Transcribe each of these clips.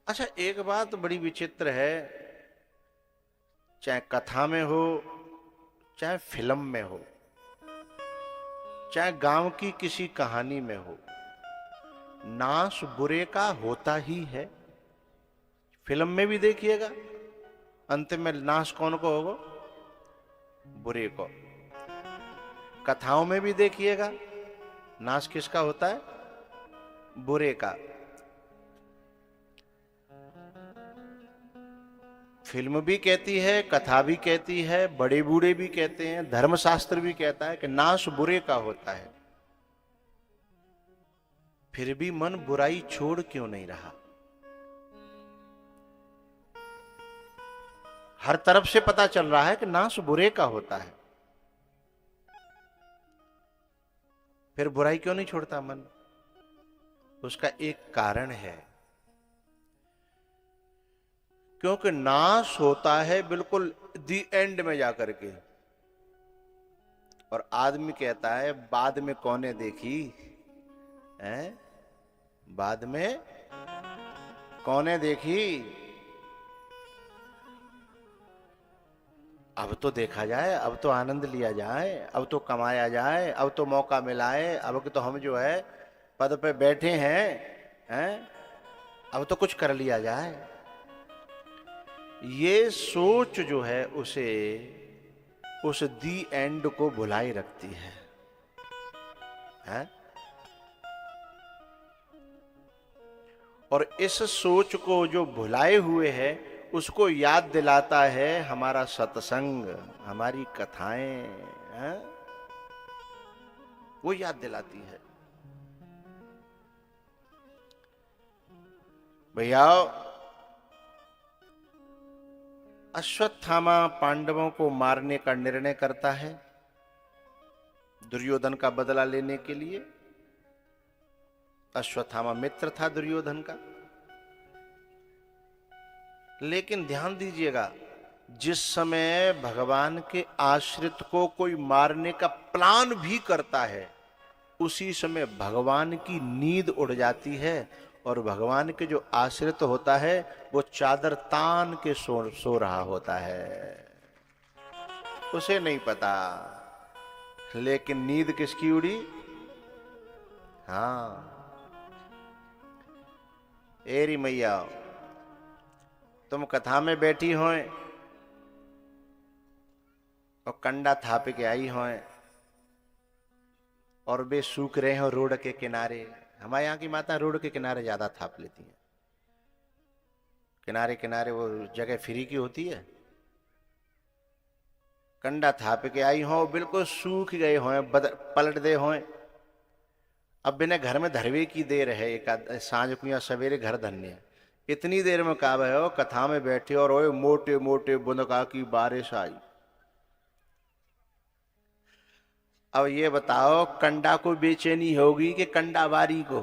अच्छा, एक बात बड़ी विचित्र है, चाहे कथा में हो, चाहे फिल्म में हो, चाहे गांव की किसी कहानी में हो, नाश बुरे का होता ही है। फिल्म में भी देखिएगा, अंत में नाश कौन को होगा? बुरे को। कथाओं में भी देखिएगा, नाश किसका होता है? बुरे का। फिल्म भी कहती है, कथा भी कहती है, बड़े बूढ़े भी कहते हैं, धर्मशास्त्र भी कहता है कि नाश बुरे का होता है। फिर भी मन बुराई छोड़ क्यों नहीं रहा? हर तरफ से पता चल रहा है कि नाश बुरे का होता है, फिर बुराई क्यों नहीं छोड़ता मन? उसका एक कारण है, क्योंकि नाश होता है बिल्कुल दी एंड में जाकर के, और आदमी कहता है बाद में कौने देखी है, बाद में कौने देखी, अब तो देखा जाए, अब तो आनंद लिया जाए, अब तो कमाया जाए, अब तो मौका मिला है, अब तो हम जो है पद पे बैठे हैं, अब तो कुछ कर लिया जाए। ये सोच जो है उसे उस दी एंड को भुलाई रखती है? और इस सोच को जो भुलाए हुए है उसको याद दिलाता है हमारा सत्संग, हमारी कथाएं, हैं? वो याद दिलाती है। भैया, अश्वत्थामा पांडवों को मारने का निर्णय करता है दुर्योधन का बदला लेने के लिए। अश्वत्थामा मित्र था दुर्योधन का, लेकिन ध्यान दीजिएगा, जिस समय भगवान के आश्रित को कोई मारने का प्लान भी करता है, उसी समय भगवान की नींद उड़ जाती है, और भगवान के जो आश्रित होता है वो चादर तान के सो रहा होता है, उसे नहीं पता। लेकिन नींद किसकी उड़ी? हाँ, एरी मैया, तुम कथा में बैठी हो और कंडा थाप के आई हो, और वे सूख रहे हो रोड के किनारे। हमारे यहाँ की माता रोड के किनारे ज्यादा थाप लेती हैं, किनारे किनारे वो जगह फ्री की होती है। कंडा थाप के आई हो, बिल्कुल सूख गए हो, पलट दे हो। अब बिना घर में धरवे की देर है, एक सांझ को या सवेरे घर धन्य, इतनी देर में काब है हो कथा में बैठे और ओए मोटे मोटे बुनका की बारिश आई। अब ये बताओ, कंडा को बेचैनी होगी कि कंडावारी को?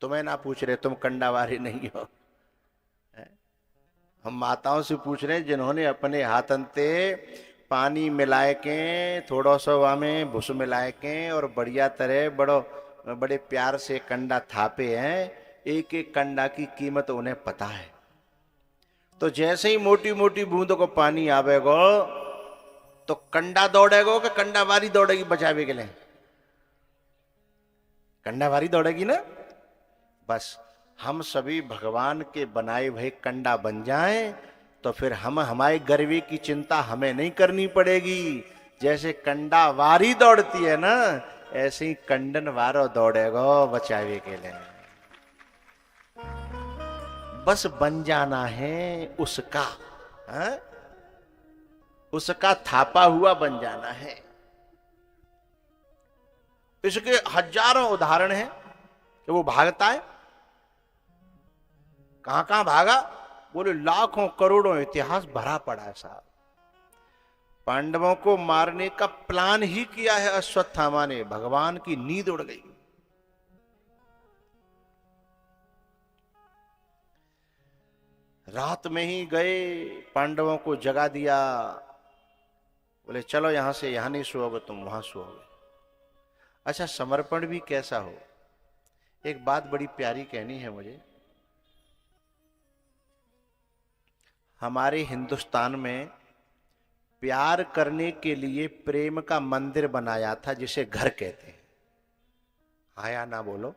तुम्हें ना पूछ रहे, तुम कंडावारी नहीं हो। हम माताओं से पूछ रहे हैं जिन्होंने अपने हाथंते पानी मिलाए के, थोड़ा सा वामें भुस मिलाए के, और बढ़िया तरह बड़े प्यार से कंडा थापे हैं। एक एक कंडा की कीमत उन्हें पता है। तो जैसे ही मोटी मोटी बूंदों को पानी आवेगो तो कंडा दौड़ेगो कि कंडावारी दौड़ेगी बचावे के लिए? कंडावारी दौड़ेगी ना। बस हम सभी भगवान के बनाए हुए कंडा बन जाएं तो फिर हम हमारे गर्वे की चिंता हमें नहीं करनी पड़ेगी। जैसे कंडा वारी दौड़ती है ना, ऐसे ही कंडन वारो दौड़ेगा बचावे के लिए। बस बन जाना है उसका, हा? उसका थापा हुआ बन जाना है। इसके हजारों उदाहरण हैं कि वो भागता है। कहां कहां भागा? बोले लाखों करोड़ों इतिहास भरा पड़ा है साहब। पांडवों को मारने का प्लान ही किया है अश्वत्थामा ने, भगवान की नींद उड़ गई। रात में ही गए, पांडवों को जगा दिया, बोले चलो यहां से, यहां नहीं सोओगे तुम, वहां सोओगे। अच्छा, समर्पण भी कैसा हो। एक बात बड़ी प्यारी कहनी है मुझे। हमारे हिंदुस्तान में प्यार करने के लिए प्रेम का मंदिर बनाया था जिसे घर कहते हैं। हाँ या ना बोलो।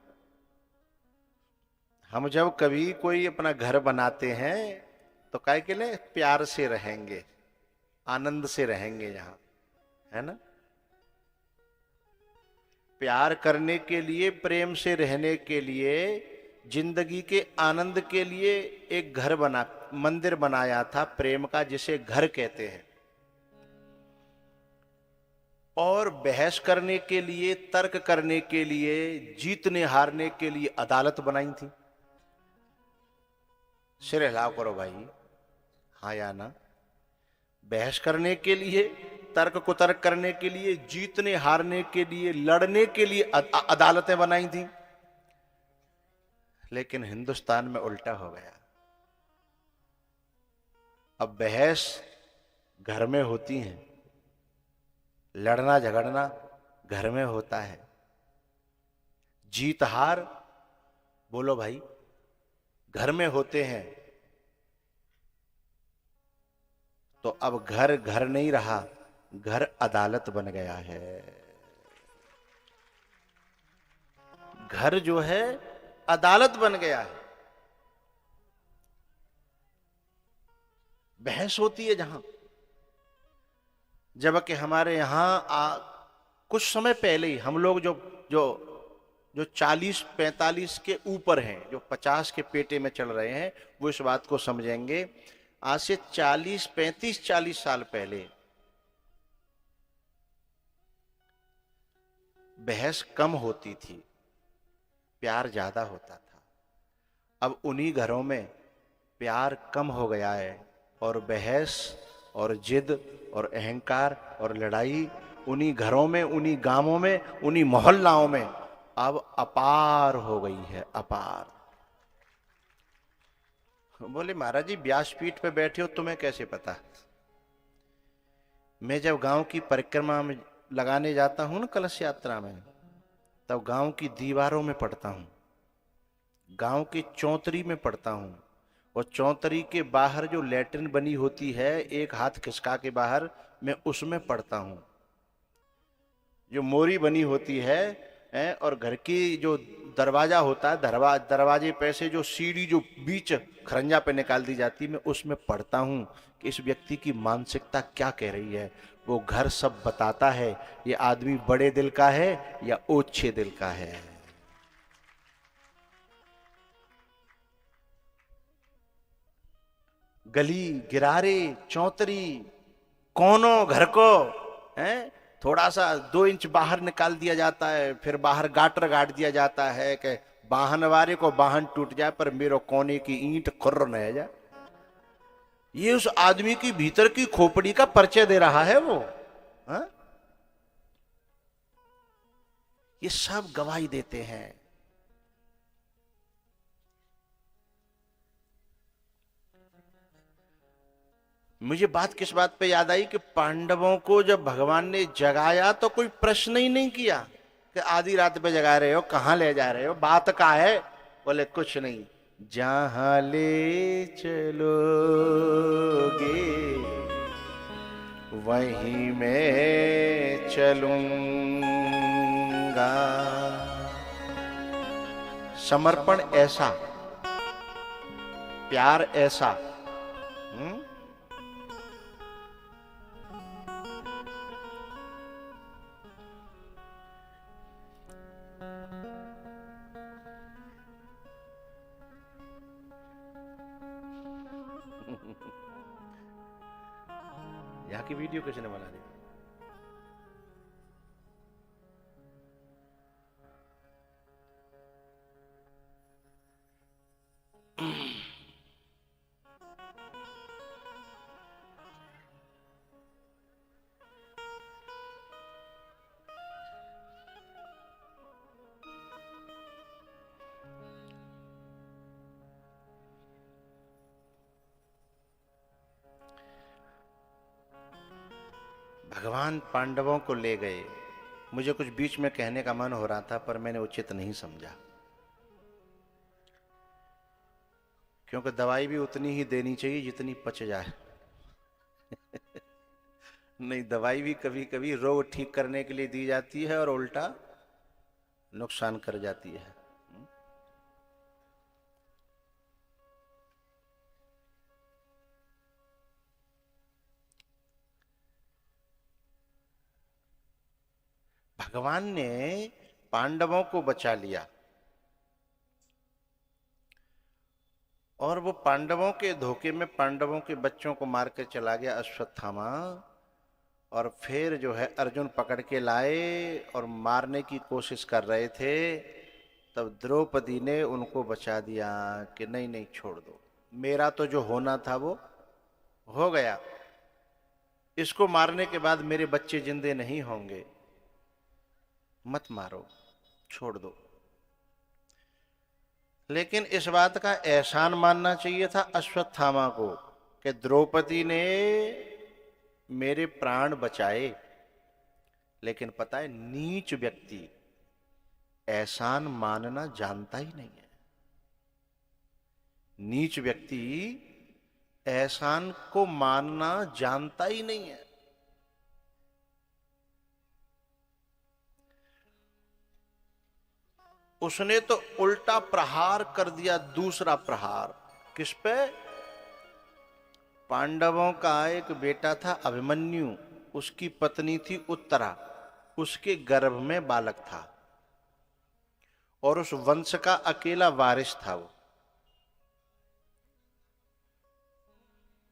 हम जब कभी कोई अपना घर बनाते हैं तो काय के लिए प्यार से रहेंगे, आनंद से रहेंगे यहां, है ना। प्यार करने के लिए, प्रेम से रहने के लिए, जिंदगी के आनंद के लिए एक घर बना, मंदिर बनाया था प्रेम का जिसे घर कहते हैं। और बहस करने के लिए, तर्क करने के लिए, जीतने हारने के लिए अदालत बनाई थी। सिर हिलाओ करो भाई, हाँ या ना। बहस करने के लिए, तर्क कुतर्क करने के लिए, जीतने हारने के लिए, लड़ने के लिए अदालतें बनाई थी। लेकिन हिंदुस्तान में उल्टा हो गया। अब बहस घर में होती है, लड़ना झगड़ना घर में होता है, जीत हार बोलो भाई घर में होते हैं। तो अब घर घर नहीं रहा, घर अदालत बन गया है। घर जो है अदालत बन गया है। बहस होती है जहां, जबकि हमारे यहां कुछ समय पहले ही हम लोग जो जो जो 40-45 के ऊपर हैं, जो 50 के पेटे में चल रहे हैं, वो इस बात को समझेंगे। आज से 40 साल पहले बहस कम होती थी, प्यार ज्यादा होता था। अब उन्हीं घरों में प्यार कम हो गया है और बहस और जिद और अहंकार और लड़ाई उन्हीं घरों में, उन्हीं गांवों में, उन्हीं मोहल्लाओं में अब अपार हो गई है, अपार। बोले महाराज जी व्यासपीठ पे बैठे हो, तुम्हें कैसे पता? मैं जब गांव की परिक्रमा में लगाने जाता हूं ना, कलश यात्रा में, तब गांव की दीवारों में पढ़ता हूं, गांव की चौतरी में पढ़ता हूं। और चौतरी के बाहर जो लैट्रिन बनी होती है, एक हाथ खिसका के बाहर, मैं उसमें पढ़ता हूं। जो मोरी बनी होती है, और घर की जो दरवाजा होता है, दरवाजे पे से जो सीढ़ी जो बीच खरंजा पे निकाल दी जाती है, मैं उसमें पढ़ता हूं कि इस व्यक्ति की मानसिकता क्या कह रही है। वो घर सब बताता है, ये आदमी बड़े दिल का है या ओछे दिल का है। गली गिरारे चौतरी कोनों घर को है, थोड़ा सा 2 इंच बाहर निकाल दिया जाता है, फिर बाहर गाटर गाड़ दिया जाता है कि वाहन वाले को वाहन टूट जाए पर मेरो कोने की ईंट खुर्र न जाए। ये उस आदमी की भीतर की खोपड़ी का परिचय दे रहा है वो। हा? ये सब गवाही देते हैं। मुझे बात किस बात पे याद आई कि पांडवों को जब भगवान ने जगाया तो कोई प्रश्न ही नहीं किया कि आधी रात पे जगा रहे हो, कहां ले जा रहे हो, बात का है। बोले कुछ नहीं, जहां ले चलोगे वहीं मैं चलूंगा। समर्पण ऐसा, प्यार ऐसा। यहाँ की वीडियो किसी ने बना दी? भगवान पांडवों को ले गए। मुझे कुछ बीच में कहने का मन हो रहा था पर मैंने उचित नहीं समझा। क्योंकि दवाई भी उतनी ही देनी चाहिए जितनी पच जाए। नहीं, दवाई भी कभी कभी रोग ठीक करने के लिए दी जाती है और उल्टा नुकसान कर जाती है। भगवान ने पांडवों को बचा लिया और वो पांडवों के धोखे में पांडवों के बच्चों को मार के चला गया अश्वत्थामा। और फिर जो है अर्जुन पकड़ के लाए और मारने की कोशिश कर रहे थे, तब द्रौपदी ने उनको बचा दिया कि नहीं नहीं छोड़ दो, मेरा तो जो होना था वो हो गया, इसको मारने के बाद मेरे बच्चे जिंदे नहीं होंगे, मत मारो, छोड़ दो। लेकिन इस बात का एहसान मानना चाहिए था अश्वत्थामा को कि द्रौपदी ने मेरे प्राण बचाए। लेकिन पता है, नीच व्यक्ति एहसान मानना जानता ही नहीं है। नीच व्यक्ति एहसान को मानना जानता ही नहीं है। उसने तो उल्टा प्रहार कर दिया, दूसरा प्रहार। किस पे? पांडवों का एक बेटा था अभिमन्यु, उसकी पत्नी थी उत्तरा, उसके गर्भ में बालक था और उस वंश का अकेला वारिस था वो।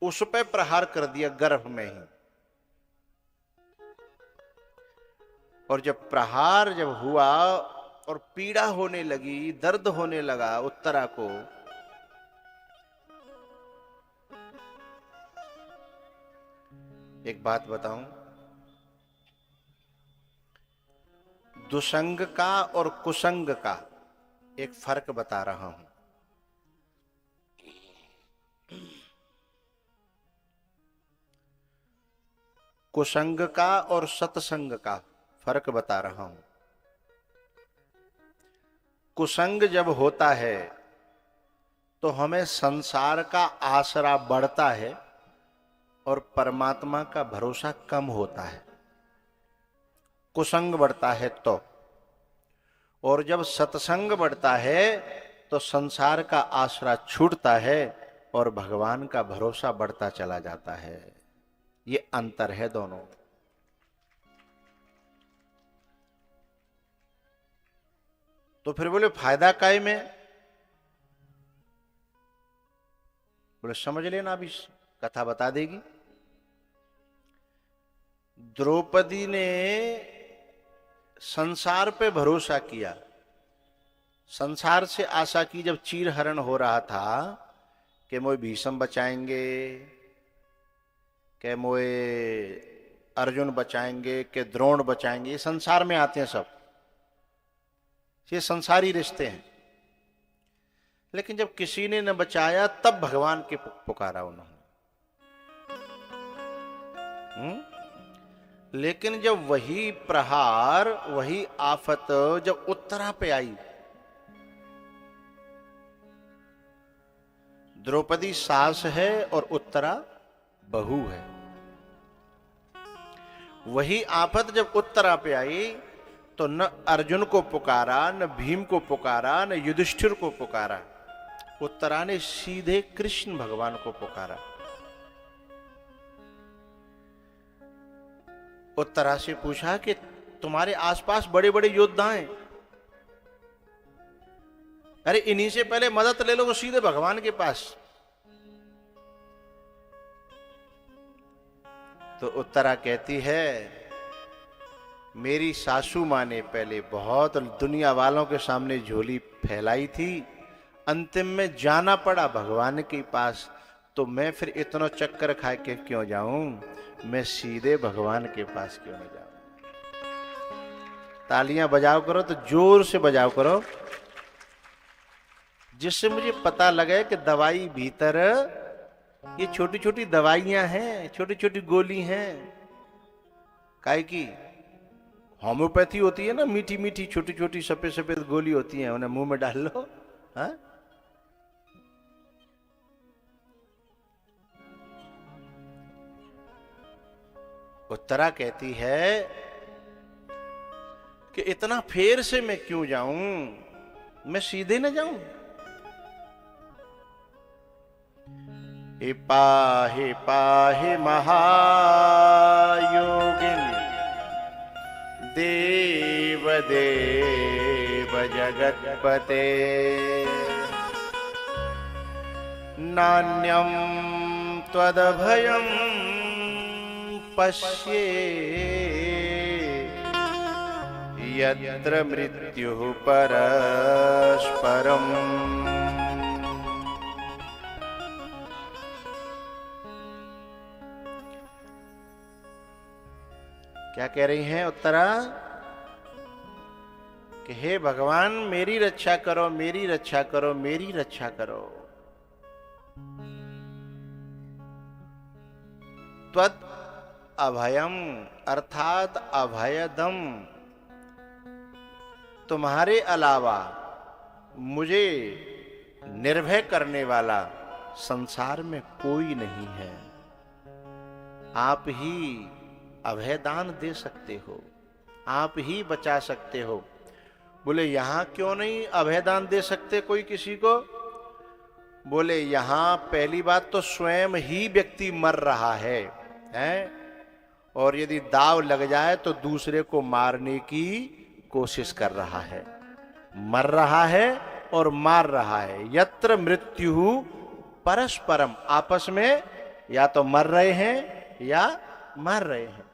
उस पे प्रहार कर दिया गर्भ में ही। और जब प्रहार जब हुआ और पीड़ा होने लगी, दर्द होने लगा उत्तरा को, एक बात बताऊं, दुसंग का और कुसंग का एक फर्क बता रहा हूं। कुसंग का और सत्संग का फर्क बता रहा हूं। कुसंग जब होता है तो हमें संसार का आसरा बढ़ता है और परमात्मा का भरोसा कम होता है। कुसंग बढ़ता है तो, और जब सत्संग बढ़ता है तो संसार का आसरा छूटता है और भगवान का भरोसा बढ़ता चला जाता है। ये अंतर है दोनों। तो फिर बोले फायदा काय में? बोले समझ लेना, अभी कथा बता देगी। द्रौपदी ने संसार पे भरोसा किया, संसार से आशा की। जब चीरहरण हो रहा था कि मोए भीष्म बचाएंगे, कि मोए अर्जुन बचाएंगे, कि द्रोण बचाएंगे, ये संसार में आते हैं सब, ये संसारी रिश्ते हैं। लेकिन जब किसी ने न बचाया तब भगवान के पुकारा उन्होंने। लेकिन जब वही प्रहार, वही आफत जब उत्तरा पे आई, द्रौपदी सास है और उत्तरा बहू है, वही आफत जब उत्तरा पे आई तो न अर्जुन को पुकारा, न भीम को पुकारा, न युधिष्ठिर को पुकारा, उत्तरा ने सीधे कृष्ण भगवान को पुकारा। उत्तरा से पूछा कि तुम्हारे आसपास बड़े बड़े योद्धा हैं, अरे इन्हीं से पहले मदद ले लो, वो सीधे भगवान के पास। तो उत्तरा कहती है, मेरी सासू माँ ने पहले बहुत दुनिया वालों के सामने झोली फैलाई थी, अंतिम में जाना पड़ा भगवान के पास, तो मैं फिर इतना चक्कर खा के क्यों जाऊं, मैं सीधे भगवान के पास क्यों न जाऊं। तालियां बजाओ करो तो जोर से बजाओ करो, जिससे मुझे पता लगे कि दवाई भीतर, ये छोटी छोटी दवाइयां हैं, छोटी छोटी गोली हैं। काहे की होम्योपैथी होती है ना, मीठी मीठी छोटी छोटी सफेद सफेद गोली होती हैं, उन्हें मुंह में डाल लो, हाँ? उत्तरा कहती है कि इतना फेर से मैं क्यों जाऊं, मैं सीधे न जाऊं। हे पाहे महायोगिन देव देव जगत्पते, नान्यं त्वदभयं पश्ये यत्र मृत्युः परस्परम्। क्या कह रही हैं उत्तरा कि हे भगवान मेरी रक्षा करो, मेरी रक्षा करो, मेरी रक्षा करो। त्वत् अभयम अर्थात अभयदम, तुम्हारे अलावा मुझे निर्भय करने वाला संसार में कोई नहीं है। आप ही अभयदान दे सकते हो, आप ही बचा सकते हो। बोले यहां क्यों नहीं अभयदान दे सकते कोई किसी को? बोले यहां पहली बात तो स्वयं ही व्यक्ति मर रहा है, और यदि दाव लग जाए तो दूसरे को मारने की कोशिश कर रहा है, मर रहा है और मार रहा है। यत्र मृत्यु परस्परम, आपस में या तो मर रहे हैं या मार रहे हैं।